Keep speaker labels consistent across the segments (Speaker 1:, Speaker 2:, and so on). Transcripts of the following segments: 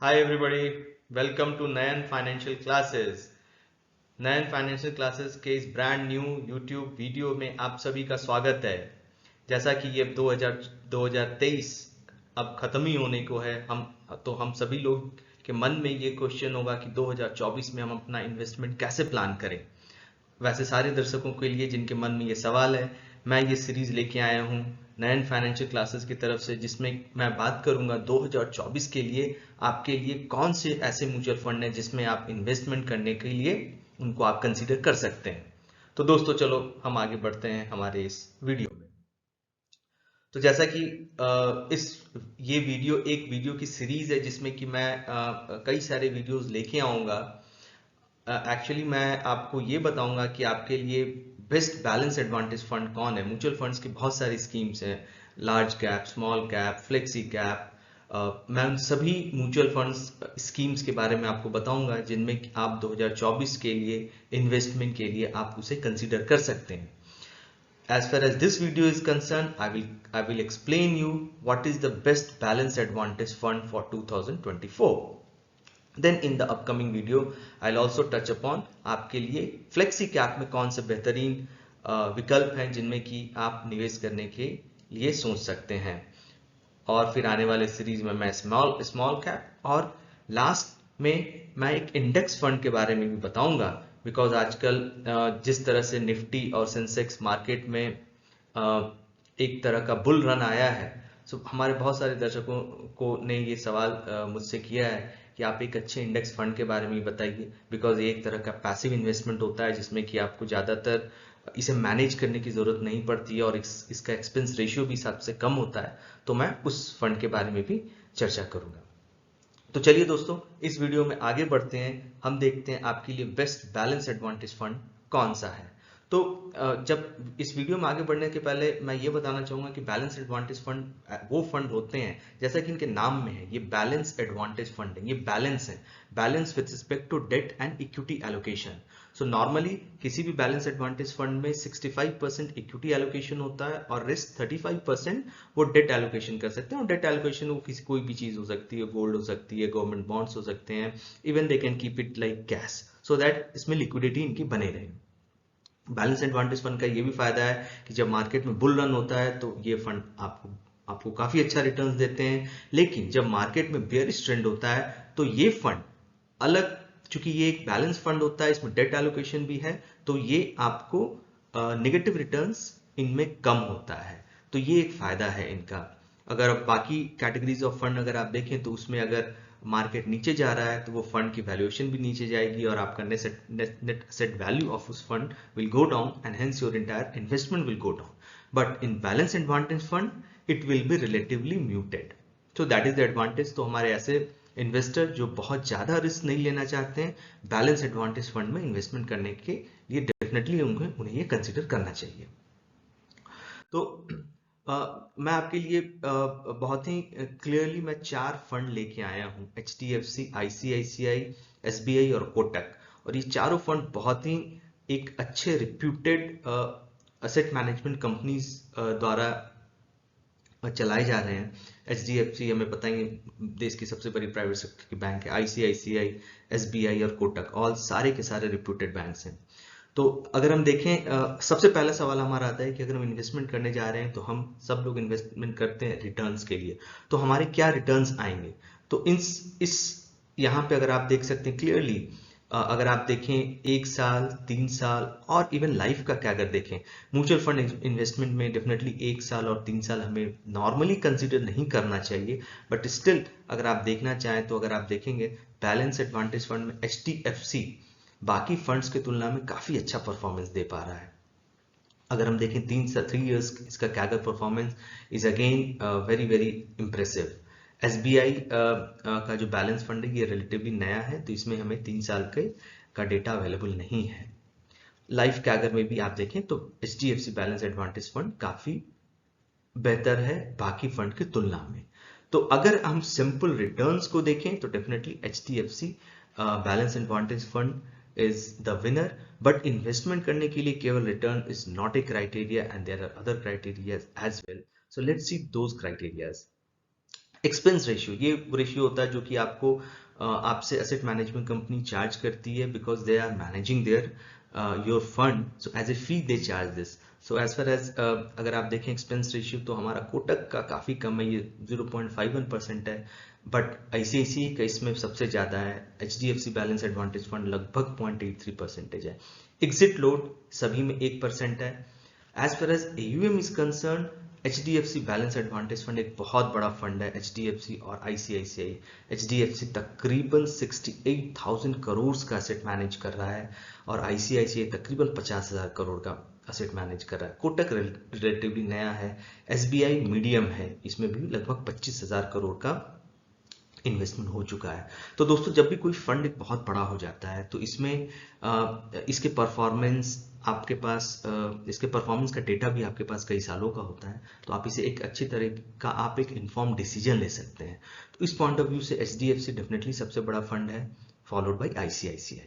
Speaker 1: Hi everybody, welcome to Nayan Financial Classes। Nayan financial classes के इस brand new YouTube video में आप सभी का स्वागत है। जैसा कि ये 2023 अब खत्म ही होने को है, हम सभी लोग के मन में ये क्वेश्चन होगा कि 2024 में हम अपना इन्वेस्टमेंट कैसे प्लान करें। वैसे सारे दर्शकों के लिए जिनके मन में ये सवाल है, मैं ये सीरीज लेके आया हूँ नयन फाइनेंशियल क्लासेस की तरफ से, जिसमें मैं बात करूंगा 2024 के लिए आपके लिए कौन से ऐसे म्यूचुअल फंड हैं जिसमें आप इन्वेस्टमेंट करने के लिए उनको आप कंसीडर कर सकते हैं। तो दोस्तों चलो हम आगे बढ़ते हैं हमारे इस वीडियो में। तो जैसा कि इस ये वीडियो एक वीडियो की सीरीज है जिसमें कि मैं कई सारे वीडियोस लेके आऊंगा। एक्चुअली मैं आपको ये बताऊंगा कि आपके लिए बेस्ट बैलेंस एडवांटेज फंड कौन है। म्यूचुअल फंड्स की बहुत सारी स्कीम्स हैं, large cap, small cap, flexi cap. मैं उन सभी म्यूचुअल फंड्स स्कीम्स के बारे में आपको बताऊंगा जिनमें कि आप 2024 के लिए इन्वेस्टमेंट के लिए आप उसे कंसीडर कर सकते हैं। As far as this video is concerned, I will explain you what is the best balance advantage fund for 2024. Then in the upcoming video I'll also touch upon आपके लिए फ्लेक्सी कैप में कौन से बेहतरीन विकल्प हैं जिनमें कि आप निवेश करने के लिए सोच सकते हैं। और फिर आने वाले सीरीज में मैं स्मॉल स्मॉल कैप और लास्ट में मैं एक इंडेक्स फंड के बारे में भी बताऊंगा। बिकॉज आजकल जिस तरह से निफ्टी और सेंसेक्स मार्केट में एक तरह का बुल रन आया है, सो हमारे बहुत सारे दर्शकों को ने ये सवाल मुझसे किया है कि आप एक अच्छे इंडेक्स फंड के बारे में बताइए। बिकॉज ये एक तरह का पैसिव इन्वेस्टमेंट होता है जिसमें कि आपको ज़्यादातर इसे मैनेज करने की ज़रूरत नहीं पड़ती है और इसका एक्सपेंस रेशियो भी सबसे कम होता है। तो मैं उस फंड के बारे में भी चर्चा करूंगा। तो चलिए दोस्तों इस वीडियो में आगे बढ़ते हैं, हम देखते हैं आपके लिए बेस्ट बैलेंस एडवांटेज फंड कौन सा है। तो जब इस वीडियो में आगे बढ़ने के पहले मैं ये बताना चाहूंगा कि बैलेंस एडवांटेज फंड वो फंड होते हैं जैसा कि इनके नाम में है, ये बैलेंस एडवांटेज फंड है, ये बैलेंस है, balance with respect to debt and equity allocation. So normally किसी भी बैलेंस एडवांटेज फंड में 65% इक्विटी एलोकेशन होता है और रिस्क 35% वो डेट एलोकेशन कर सकते हैं। और डेट एलोकेशन वो किसी कोई भी चीज हो सकती है, गोल्ड हो सकती है, गवर्नमेंट बॉन्ड्स हो सकते हैं, even they can keep it like cash so that इसमें लिक्विडिटी इनकी बने रहे। बैलेंस एडवांटेज फंड का ये भी फायदा है कि जब मार्केट में बुल रन होता है तो ये फंड आपको काफी अच्छा रिटर्न्स देते हैं। लेकिन जब मार्केट में बेयरिश ट्रेंड होता है तो ये फंड अलग, चूंकि ये एक बैलेंस फंड होता है, इसमें डेट एलोकेशन भी है, तो ये आपको नेगेटिव रिटर्न्स इनमें कम होता है। तो ये एक फायदा है इनका। अगर आप बाकी कैटेगरीज ऑफ फंड अगर आप देखें तो उसमें अगर मार्केट नीचे जा रहा है तो वो फंड की वैल्यूएशन भी नीचे जाएगी और आपका नेट एसेट वैल्यू ऑफ उस fund will go down and hence your entire investment will go down. But in balance advantage fund it will be relatively muted. So that is the advantage. तो हमारे ऐसे investor जो बहुत ज्यादा risk नहीं लेना चाहते हैं, बैलेंस एडवांटेज फंड में इन्वेस्टमेंट करने के लिए डेफिनेटली उन्हें ये कंसिडर करना चाहिए। तो मैं आपके लिए बहुत ही क्लियरली मैं 4 फंड लेके आया हूँ, HDFC, ICICI, SBI और कोटक। और ये चारों फंड बहुत ही एक अच्छे रिप्यूटेड असेट मैनेजमेंट कंपनीज द्वारा चलाए जा रहे हैं। HDFC हमें पता ही देश की सबसे बड़ी प्राइवेट सेक्टर की बैंक है, ICICI, SBI और कोटक ऑल सारे के सारे रिप्यूटेड बैंक्स हैं। तो अगर हम देखें, सबसे पहला सवाल हमारा आता है कि अगर हम इन्वेस्टमेंट करने जा रहे हैं तो हम सब लोग इन्वेस्टमेंट करते हैं रिटर्न्स के लिए, तो हमारे क्या रिटर्न्स आएंगे। तो इस यहाँ पे अगर आप देख सकते हैं क्लियरली, अगर आप देखें 1 साल, 3 साल और इवन लाइफ का क्या अगर देखें, म्यूचुअल फंड इन्वेस्टमेंट में डेफिनेटली 1 साल और 3 साल हमें नॉर्मली कंसिडर नहीं करना चाहिए। बट स्टिल अगर आप देखना चाहें तो अगर आप देखेंगे बैलेंस एडवांटेज फंड में HDFC बाकी फंड्स की तुलना में काफी अच्छा परफॉर्मेंस दे पा रहा है। अगर हम देखें 3 से 3 इयर्स इसका CAGR performance is again very very impressive. SBI का जो बैलेंस फंड है ये रिलेटिवली नया है तो इसमें हमें 3 साल का डेटा अवेलेबल नहीं है। लाइफ कैगर में भी आप देखें तो HDFC बैलेंस एडवांटेज फंड काफी बेहतर है बाकी फंड की तुलना में। तो अगर हम सिंपल रिटर्न्स को देखें तो definitely HDFC balance advantage fund is the winner. But investment करने के लिए केवल return is not a criteria and there are other criteria as well. So let's see those criterias. Expense ratio, ये ratio होता है जो कि आपको आपसे एसेट मैनेजमेंट कंपनी चार्ज करती है, because they are managing their your fund, so as a fee they charge this. So as far as अगर आप देखें एक्सपेंस रेशियो तो हमारा कोटक का काफ़ी कम है, ये 0.51% है, बट ICICI का इसमें सबसे ज़्यादा है। HDFC बैलेंस एडवांटेज फंड लगभग 0.83% है। एग्जिट लोड सभी में 1% है। As far as AUM is concern, HDFC balance advantage fund एक बहुत बड़ा फंड है। HDFC और ICICI, HDFC तकरीबन 68,000 करोड़ का एसेट मैनेज कर रहा है और ICICI तकरीबन 50,000 करोड़ का एसेट मैनेज कर रहा है। कोटक रिलेटिवली नया है। SBI मीडियम है, इसमें भी लगभग 25,000 करोड़ का इन्वेस्टमेंट हो चुका है। तो दोस्तों जब भी कोई फंड एक बहुत बड़ा हो जाता है तो इसमें इसके परफॉर्मेंस आपके पास इसके परफॉर्मेंस का डेटा भी आपके पास कई सालों का होता है, तो आप इसे एक अच्छी तरह का आप एक इन्फॉर्म डिसीजन ले सकते हैं। तो इस पॉइंट ऑफ व्यू से HDFC डेफिनेटली सबसे बड़ा फंड है, फॉलोड बाय ICICI।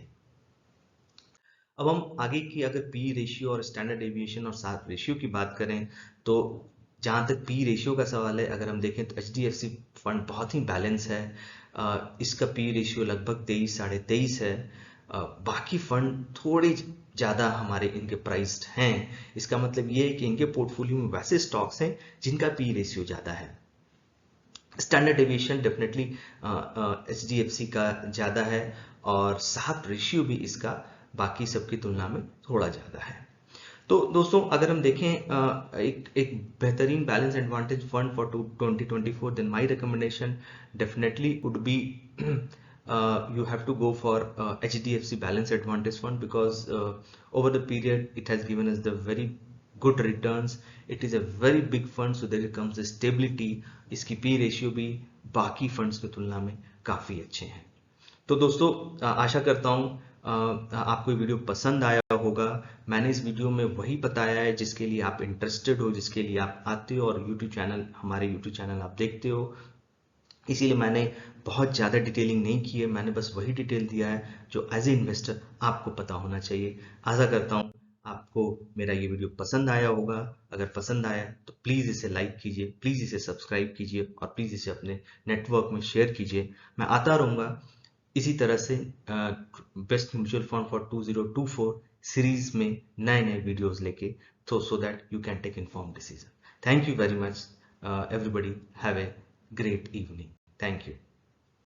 Speaker 1: अब हम आगे की अगर पी रेशियो और स्टैंडर्ड डेविएशन और साथ रेशियो की बात करें, तो जहाँ तक पी रेशियो का सवाल है, अगर हम देखें तो HDFC फंड बहुत ही बैलेंस है। इसका पी रेशियो लगभग 23 साढ़े 23 है। बाकी फंड थोड़े ज़्यादा हमारे इनके प्राइस्ड हैं। इसका मतलब ये है कि इनके पोर्टफोलियो में वैसे स्टॉक्स हैं जिनका पी रेशियो ज़्यादा है। स्टैंडर्ड डेविएशन डेफिनेटली HDFC का ज़्यादा है और साथ रेशियो भी इसका बाकी सबकी तुलना में थोड़ा ज़्यादा है। तो दोस्तों अगर हम देखें एक बेहतरीन balance advantage fund for 2024, then my recommendation definitely would be you have to go for HDFC balance advantage fund, because over the period it has given us the very good returns. It is a very big fund, so there comes a stability. इसकी P ratio भी बाकी funds की तुलना में काफ़ी अच्छे हैं। तो दोस्तों आशा करता हूँ आपको ये वीडियो पसंद आया होगा। मैंने इस वीडियो में वही बताया है जिसके लिए आप इंटरेस्टेड हो, जिसके लिए आप आते हो और यूट्यूब चैनल, हमारे यूट्यूब चैनल आप देखते हो। इसीलिए मैंने बहुत ज़्यादा डिटेलिंग नहीं की है, मैंने बस वही डिटेल दिया है जो एज ए इन्वेस्टर आपको पता होना चाहिए। आशा करता हूँ आपको मेरा ये वीडियो पसंद आया होगा। अगर पसंद आया तो प्लीज़ इसे लाइक कीजिए, प्लीज़ इसे सब्सक्राइब कीजिए और प्लीज़ इसे अपने नेटवर्क में शेयर कीजिए। मैं आता रहूँगा इसी तरह से best mutual fund for 2024 series में नए नए वीडियोस लेके, तो so that you can take inform decision. Thank you very much everybody, have a great evening. Thank you.